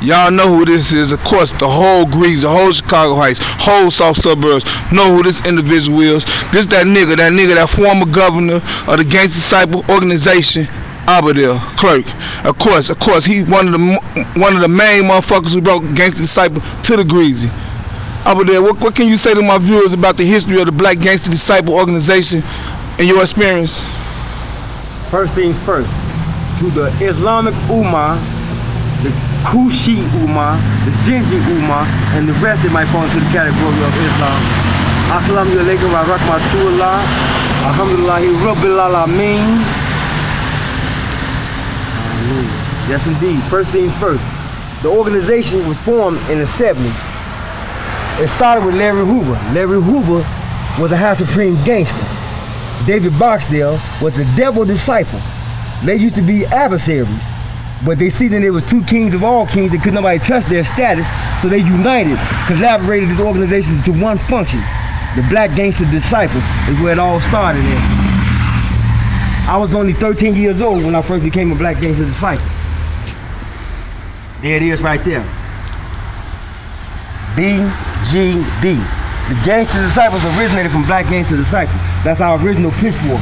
Y'all know who this is. Of course, the whole Greece, the whole Chicago Heights, whole South Suburbs know who this individual is. This that former governor of the Gangsta Disciple organization, Albadale Clerk. Of course, he one of the main motherfuckers who brought Gangsta Disciple to the Greasy. Albadale, what can you say to my viewers about the history of the Black Gangsta Disciple organization and your experience? First things first, to the Islamic Ummah, the Kushi Ummah, the Jinji Ummah, and the rest that might fall into the category of Islam. Assalamu alaikum wa rahmatullah. Alhamdulillahi Rabbil Alameen. Yes, indeed. First things first. The organization was formed in the 70s. It started with Larry Hoover. Larry Hoover was a High Supreme gangster. David Boxdale was a devil disciple. They used to be adversaries, but they see that there was two kings of all kings that could nobody touch their status, so they united, collaborated this organization to one function. The Black Gangsta Disciples is where it all started in. I was only 13 years old when I first became a Black Gangsta Disciple. There it is right there. BGD. The Gangsta Disciples originated from Black Gangsta Disciples. That's our original pitchfork.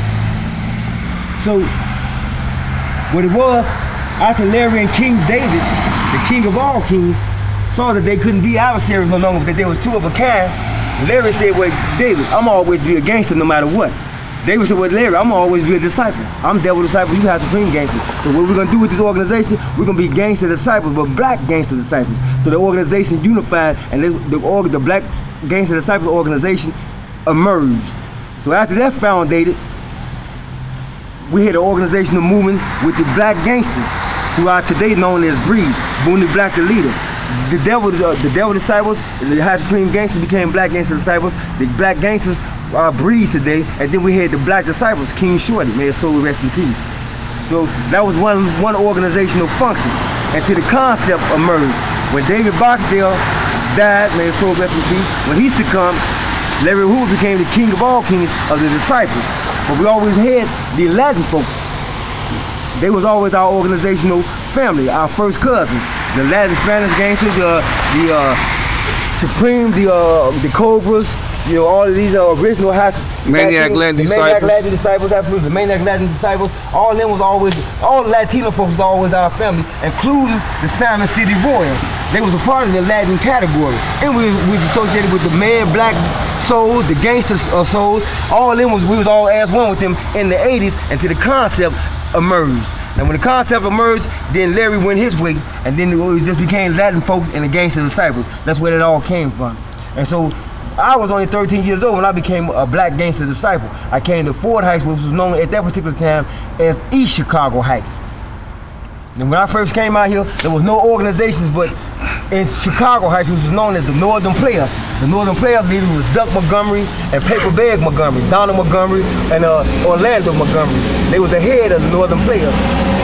So, what it was, after Larry and King David, the king of all kings, saw that they couldn't be adversaries no longer, that there was two of a kind, Larry said, well, David, I'm always be a gangster no matter what. David said, well, Larry, I'm always be a disciple. I'm devil disciple, you have supreme gangster. So what we're going to do with this organization, we're going to be gangster disciples, but black gangster disciples. So the organization unified, and the Black Gangsta Disciples organization emerged. So after that founded, we had an organizational movement with the black gangsters, who are today known as Breeze, Booney Black the leader. The devil disciples, the High Supreme Gangsters became Black Gangsta Disciples. The black gangsters are Breeze today, and then we had the black disciples, King Shorty, may his soul rest in peace. So that was one organizational function, and to the concept emerged. When David Boxdale died, may his soul rest in peace, when he succumbed, Larry Hoover became the king of all kings of the disciples. But we always had the Latin folks. They was always our organizational family, our first cousins. The Latin Spanish gangsters, the Supreme, the Cobras, you know, all of these original Maniac Latin disciples. Maniac Latin disciples, the Maniac Latin disciples. All of them was always, all the Latino folks was always our family, including the Simon City Royals. They was a part of the Latin category, and we was associated with the Mad Black Souls, the Gangster Souls. All of them we was all as one with them in the 80s, until the concept emerged. And when the concept emerged, then Larry went his way, and then it just became Latin folks and the Gangster Disciples. That's where it all came from. And so I was only 13 years old when I became a Black Gangsta Disciple. I came to Ford Heights, which was known at that particular time as East Chicago Heights. And when I first came out here, there was no organizations, but in Chicago Heights, which was known as the Northern Players. The Northern Players leaders was Duck Montgomery and Paper Bag Montgomery, Donald Montgomery and Orlando Montgomery. They was the head of the Northern Players.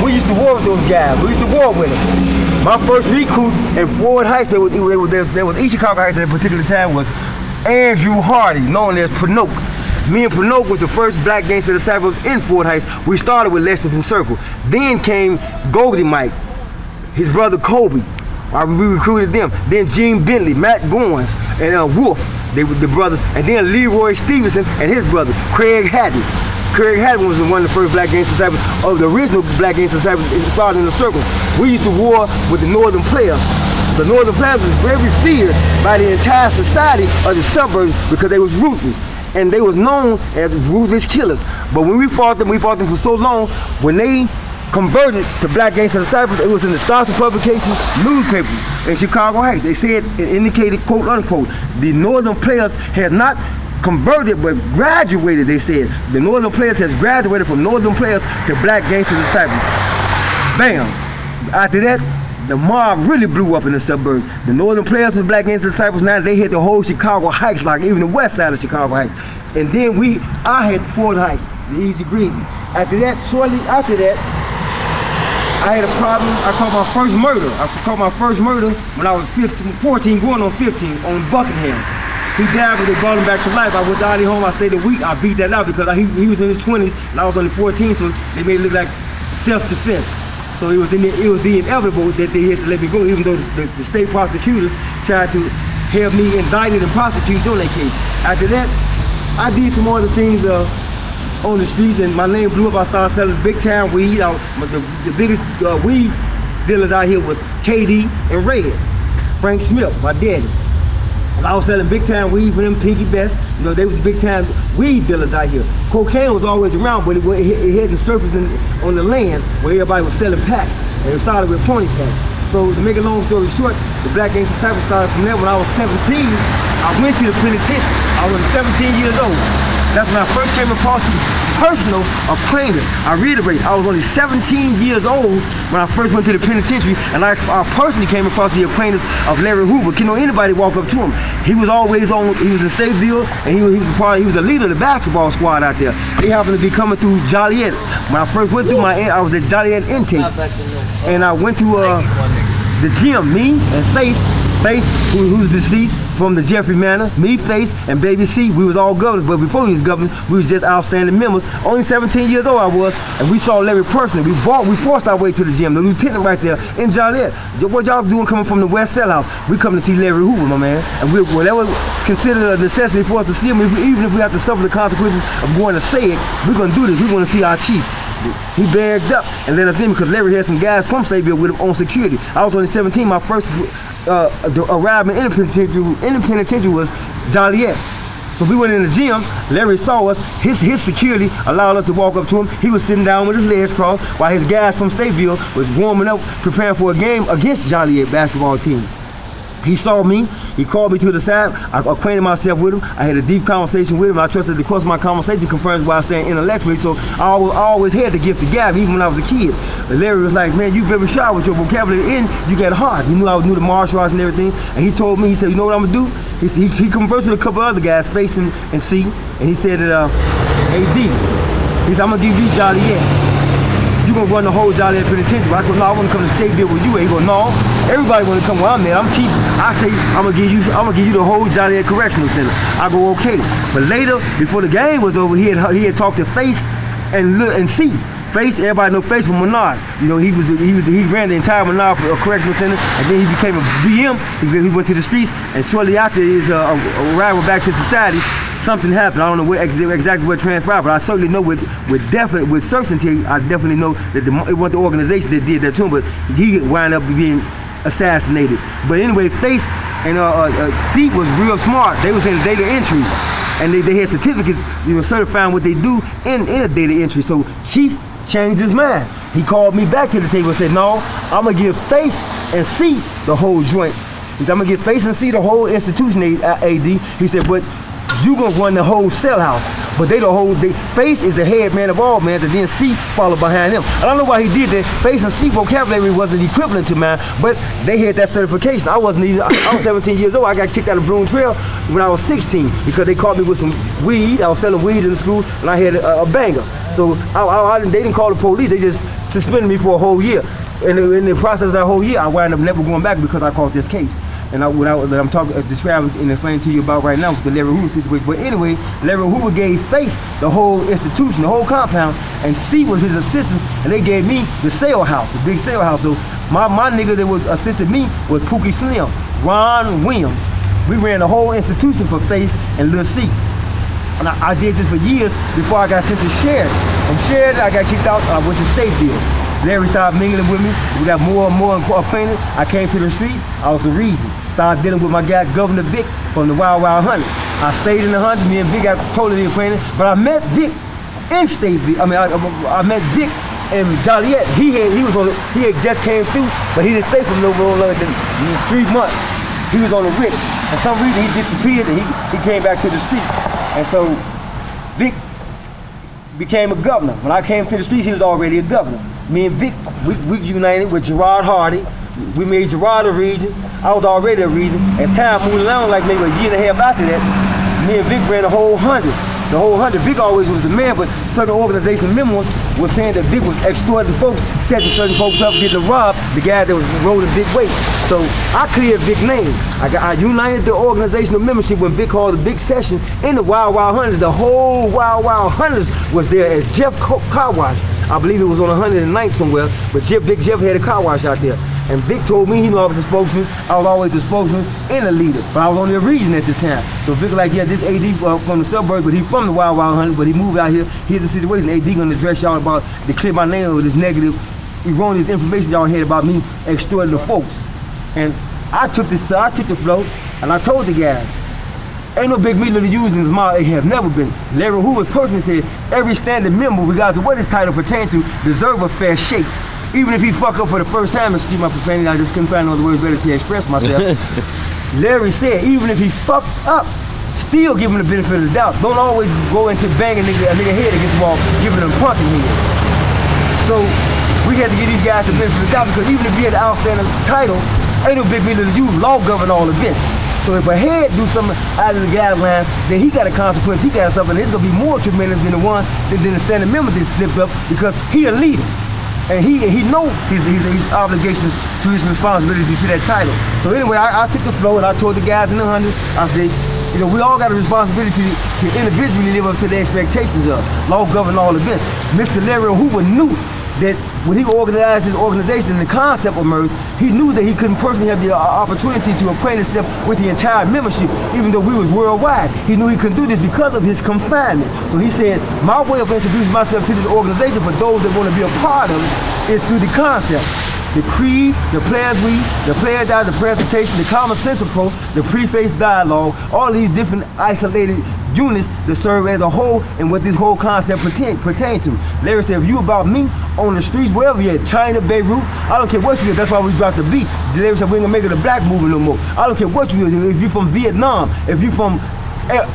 We used to war with those guys. We used to war with them. My first recruit in Ford Heights, there was East Chicago Heights at that particular time, was Andrew Hardy, known as Panoke. Me and Panoke was the first Black Gangsta Disciples in Fort Heights. We started with Lexington Circle. Then came Goldie Mike, his brother Kobe. We recruited them. Then Gene Bentley, Matt Goins, and Wolf. They were the brothers. And then Leroy Stevenson and his brother, Craig Hatton. Craig Hatton was one of the first Black Gangsta Disciples of the original Black Gangsta Disciples. It started in the circle. We used to war with the Northern Players. The Northern Players was very feared by the entire society of the suburbs because they was ruthless. And they was known as ruthless killers. But when we fought them for so long. When they converted to Black Gangsta Disciples, it was in the Stars and Publications newspaper in Chicago Heights. They said, it indicated, quote unquote, the Northern Players has not converted but graduated, they said. The Northern Players has graduated from Northern Players to Black Gangsta Disciples. Bam! After that, the mob really blew up in the suburbs. The Northern Players and Black Gangsta Disciples, now they hit the whole Chicago Heights, like even the west side of Chicago Heights. And then I had Ford Heights, the Easy Greasy. After that, shortly after that, I had a problem. I caught my first murder. I caught my first murder when I was 14, going on 15, on Buckingham. He died, but they brought him back to life. I went to Allie home, I stayed a week. I beat that out because he was in his 20s and I was only 14, so they made it look like self-defense. So it was the inevitable that they had to let me go, even though the state prosecutors tried to have me indicted and prosecuted on that case. After that, I did some other things on the streets, and my name blew up. I started selling big time weed. The biggest weed dealers out here was KD and Red, Frank Smith, my daddy. I was selling big time weed for them, Pinky Best. You know, they was big time weed dealers out here. Cocaine was always around, but it hadn't surfaced on the land where everybody was selling packs. And it started with pony packs. So to make a long story short, the Black Gangsta Cypher started from there. When I was 17, I went to the penitentiary. I was 17 years old. That's when I first came across the personal acquaintance. I reiterate, I was only 17 years old when I first went to the penitentiary, and I personally came across the acquaintance of Larry Hoover. You know, anybody walk up to him. He was always on, he was in Stateville, and he was a leader of the basketball squad out there. They happened to be coming through Joliet. When I first went through I was at Joliet intake, and I went to the gym, me and Face, who's deceased from the Jeffrey Manor, me, Face, and Baby C. We was all governors, but before we was governors, we was just outstanding members. Only 17 years old I was, and we saw Larry personally. We forced our way to the gym. The lieutenant right there in Joliet. What y'all doing coming from the West Cell House? We coming to see Larry Hoover, my man. And that was considered a necessity for us to see him. Even if we have to suffer the consequences of going to say it, we're gonna do this. We want to see our chief. He bagged up and let us in because Larry had some guys from Stateville with him on security. I was only 17. My first arrival in the penitentiary was Joliet. So we went in the gym. Larry saw us. His security allowed us to walk up to him. He was sitting down with his legs crossed while his guys from Stateville was warming up, preparing for a game against Joliet basketball team. He saw me. He called me to the side. I acquainted myself with him. I had a deep conversation with him. I trusted the course of my conversation confirms where I stand intellectually. So I always had the gift of gab, even when I was a kid. But Larry was like, man, you very sharp with your vocabulary, and you got hard. He knew I knew the martial arts and everything. And he told me, he said, you know what I'm gonna do? He conversed with a couple other guys, Face and C, and he said that, hey D, he said, I'm gonna give you Joliet. You gonna run the whole Joliet penitentiary. I go, no, I wanna come to Stateville with you. And he go, no, everybody wanna come where I'm at. I'm cheap. I say, I'm gonna give you the whole Joliet Correctional Center. I go, okay. But later, before the game was over, he had talked to Face and C. Face, everybody know Face from Menard. You know, he ran the entire Menard Correctional Center, and then he became a BM. He went to the streets, and shortly after his arrival back to society, something happened. I don't know exactly what transpired, but I certainly know with certainty, I definitely know that it wasn't the organization that did that to him, but he wound up being assassinated. But anyway, Face and C was real smart. They was in data entry, and they had certificates, you know, certifying what they do in a data entry. So Chief changed his mind. He called me back to the table and said, no, I'm gonna give Face and C the whole joint. He said, I'm gonna give Face and C the whole institution, AD. He said, but you gonna run the whole cell house. But Face is the head man of all, man, and then C followed behind him. I don't know why he did that. Face and C vocabulary wasn't equivalent to mine, but they had that certification. I wasn't even, I was 17 years old. I got kicked out of Bloom Trail when I was 16 because they caught me with some weed. I was selling weed in the school, and I had a banger. So they didn't call the police. They just suspended me for a whole year. And in the process of that whole year, I wound up never going back because I caught this case. And what I'm describing and explaining to you about right now with the Larry Hoover situation. But anyway, Larry Hoover gave Face the whole institution, the whole compound, and C was his assistant, and they gave me the sale house, the big sale house. So my nigga that was assisted me was Pookie Slim, Ron Williams. We ran the whole institution for Face and Lil C. And I did this for years before I got sent to Sheridan. From Sheridan, I got kicked out. I went to Stateville. Larry started mingling with me. We got more and more acquainted. I came to the street. I was the reason. Started dealing with my guy, Governor Vic, from the Wild Wild Hundred. I stayed in the Hundred. Me and Vic got totally acquainted. But I met Vic in Stateville. I met Vic in Joliet. He had just came through, but he didn't stay for no longer than 3 months. He was on the writ. For some reason, he disappeared and he came back to the street. And so Vic became a governor. When I came to the streets, he was already a governor. Me and Vic, we united with Gerard Hardy. We made Gerard a regent. I was already a regent. As time moved along, like maybe a year and a half after that, me and Vic ran the whole hundreds. The whole hundred. Vic always was the man, but certain organization members were saying that Vic was extorting folks, setting certain folks up, getting robbed, the guy that was rolling big weight. So I cleared Vic's name. I united the organizational membership when Vic called a big session in the Wild Wild Hundreds. The whole Wild Wild Hundreds was there as Jeff Car Wash. I believe it was on 109th somewhere, but Big Jeff had a car wash out there. And Vic told me he knew I was the spokesman. I was always the spokesman and a leader, but I was only a region at this time. So Vic like, yeah, this AD from the suburbs, but he from the Wild Wild Hundred, but he moved out here. Here's the situation. AD gonna address y'all about to clear my name of this negative, erroneous information y'all had about me extorting the folks. And I took the flow, and I told the guys, ain't no big meat to use in his mouth. It have never been. Larry Hoover personally said, every standing member, regardless of what his title pertains to, deserve a fair shake. Even if he fuck up for the first time, excuse my profanity, I just couldn't find no other words better to express myself. Larry said, even if he fucked up, still give him the benefit of the doubt. Don't always go into banging a nigga head against the wall, giving him punching head. So we had to give these guys the benefit of the doubt, because even if he had an outstanding title, ain't no big meat to use. Law govern all events. So if a head do something out of the guidelines, then he got a consequence, he got something. It's gonna be more tremendous than the standing member that slipped up, because he a leader. And he know his obligations to his responsibilities to that title. So anyway, I took the flow and I told the guys in the 100, I said, you know, we all got a responsibility to individually live up to the expectations of law govern all events. Mr. Larry Hoover knew that when he organized his organization and the concept emerged, he knew that he couldn't personally have the opportunity to acquaint himself with the entire membership, even though we was worldwide. He knew he couldn't do this because of his confinement. So he said, my way of introducing myself to this organization for those that want to be a part of it is through the concept. The creed, the players read, the players die, the presentation, the common sense approach, the preface dialogue, all these different isolated units that serve as a whole and what this whole concept pertain to. Larry said, if you about me on the streets, wherever you're at, China, Beirut, I don't care what you do, that's why we dropped the beat. Larry said, we ain't gonna make it a black movement no more. I don't care what you do, if you're from Vietnam, if you're from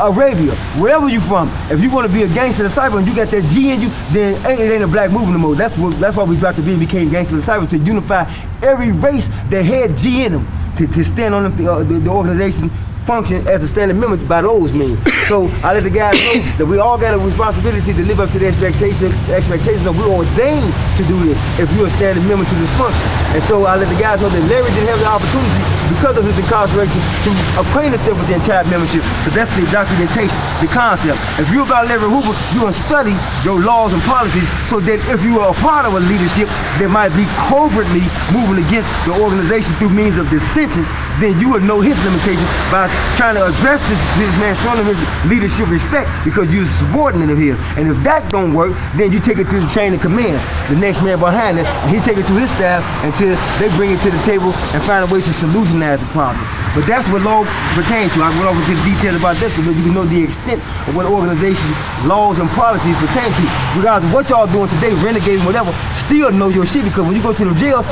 Arabia, wherever you from, if you want to be a gangster disciple and you got that G in you, then it ain't a black movement no more. That's why we dropped the beat and became gangster disciples, to unify every race that had G in them, to stand on the organization function as a standing member by those means. So I let the guys know that we all got a responsibility to live up to the expectations of we're ordained to do this if you're a standing member to this function. And so I let the guys know that Larry didn't have the opportunity because of his incarceration to acquaint himself with the entire membership. So that's the documentation, the concept. If you're about Larry Hoover, you're going to study your laws and policies so that if you are a part of a leadership that might be covertly moving against the organization through means of dissension, then you would know his limitations by trying to address this man, showing him his leadership respect because you're a subordinate of his. And if that don't work, then you take it to the chain of command, the next man behind it, and he take it to his staff until they bring it to the table and find a way to solutionize the problem. But that's what law pertains to. I went over the details about this so that you can know the extent of what organizations, laws, and policies pertain to. Regardless of what y'all doing today, renegading, whatever, still know your shit, because when you go to the jails,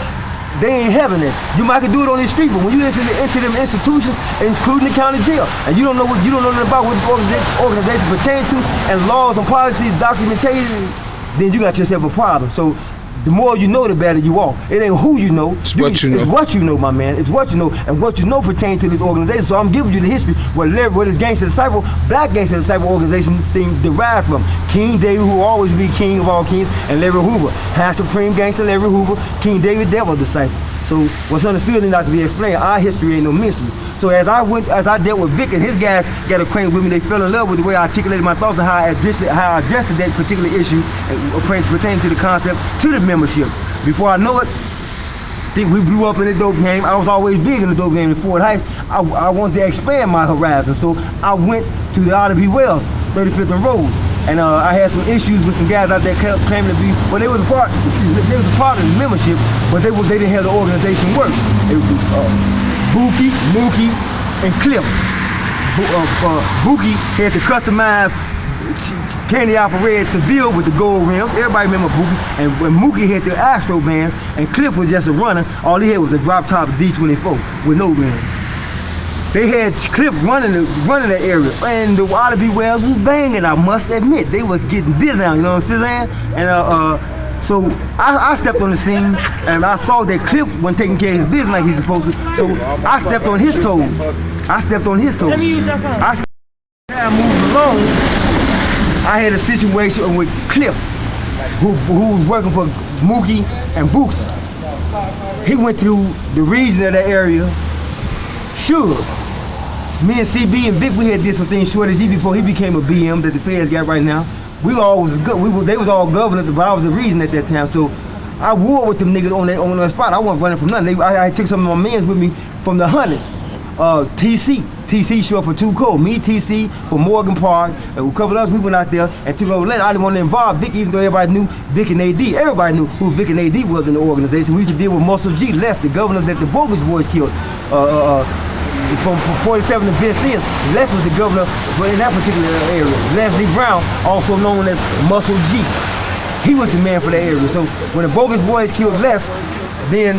they ain't having it. You might can do it on the street, but when you into them institutions, including the county jail, and you don't know nothing about what this organization pertains to, and laws and policies, documentation, then you got yourself a problem. So the more you know, the better you are. It ain't who you know. It's what you know. It's what you know, my man. It's what you know, and what you know pertains to this organization. So I'm giving you the history where this Gangsta Disciple, Black Gangsta Disciple organization thing derived from. King David, who will always be king of all kings, and Larry Hoover, High Supreme Gangster Larry Hoover, King David Devil Disciple. So what's understood is not to be explained. Our history ain't no mystery. So as I dealt with Vic and his guys got acquainted with me, they fell in love with the way I articulated my thoughts and how I addressed that particular issue pertaining to the concept, to the membership. Before I know it, I think we blew up in the dope game. I was always big in the dope game in Fort Heights. I wanted to expand my horizon, so I went to the R.B. Wells, 35th and Rose. And I had some issues with some guys out there claiming to be, well, they was a part of the membership, but they didn't have the organization work. It was Buki, Mookie, and Cliff. Buki had the customized candy apple red Seville with the gold rims. Everybody remember Buki. And when Mookie had the Astro bands, and Cliff was just a runner, all he had was a drop top Z24 with no rims. They had Cliff running that area, and the R.B. Wells was banging. I must admit, they was getting dizzy, you know what I'm saying? And so I stepped on the scene, and I saw that Cliff wasn't taking care of his business like he's supposed to. So I stepped on his toes. Let me use your phone. I moved along. I had a situation with Cliff, who was working for Mookie and Bookie. He went through the region of that area. Sure. Me and CB and Vic, we had did some things short as he before he became a BM that the feds got right now. we always good. They was all governors, but I was a reason at that time. So I war with them niggas on that spot. I wasn't running from nothing. I took some of my men with me from the hundreds. TC short for Too Cold. Me, TC, for Morgan Park, and a couple others, we went out there and took over land. I didn't want to involve Vic, even though everybody knew Vic and AD. Everybody knew who Vic and AD was in the organization. We used to deal with Muscle G, Les, the governors that the Bogus boys killed. From 47 to Vince is, Les was the governor in that particular area. Leslie Brown, also known as Muscle G. He was the man for that area. So when the Bogus boys killed Les, then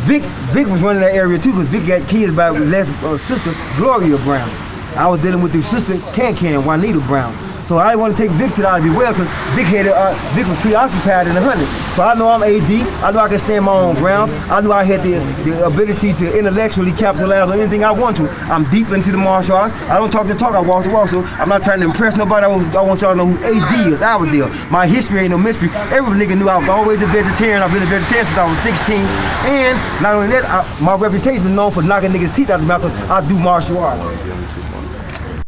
Vic was running that area too, because Vic got kids by Les' sister, Gloria Brown. I was dealing with his sister, Can, Juanita Brown. So I didn't want to take Vic to the Ivy well, because Vic was preoccupied in the hundreds. So I know I'm AD, I know I can stand my own grounds, I know I had the ability to intellectually capitalize on anything I want to. I'm deep into the martial arts. I don't talk the talk, I walk the walk. So I'm not trying to impress nobody. I want y'all to know who AD is, Albadale. My history ain't no mystery. Every nigga knew I was always a vegetarian. I've been a vegetarian since I was 16. And not only that, my reputation is known for knocking niggas' teeth out of the mouth, because I do martial arts.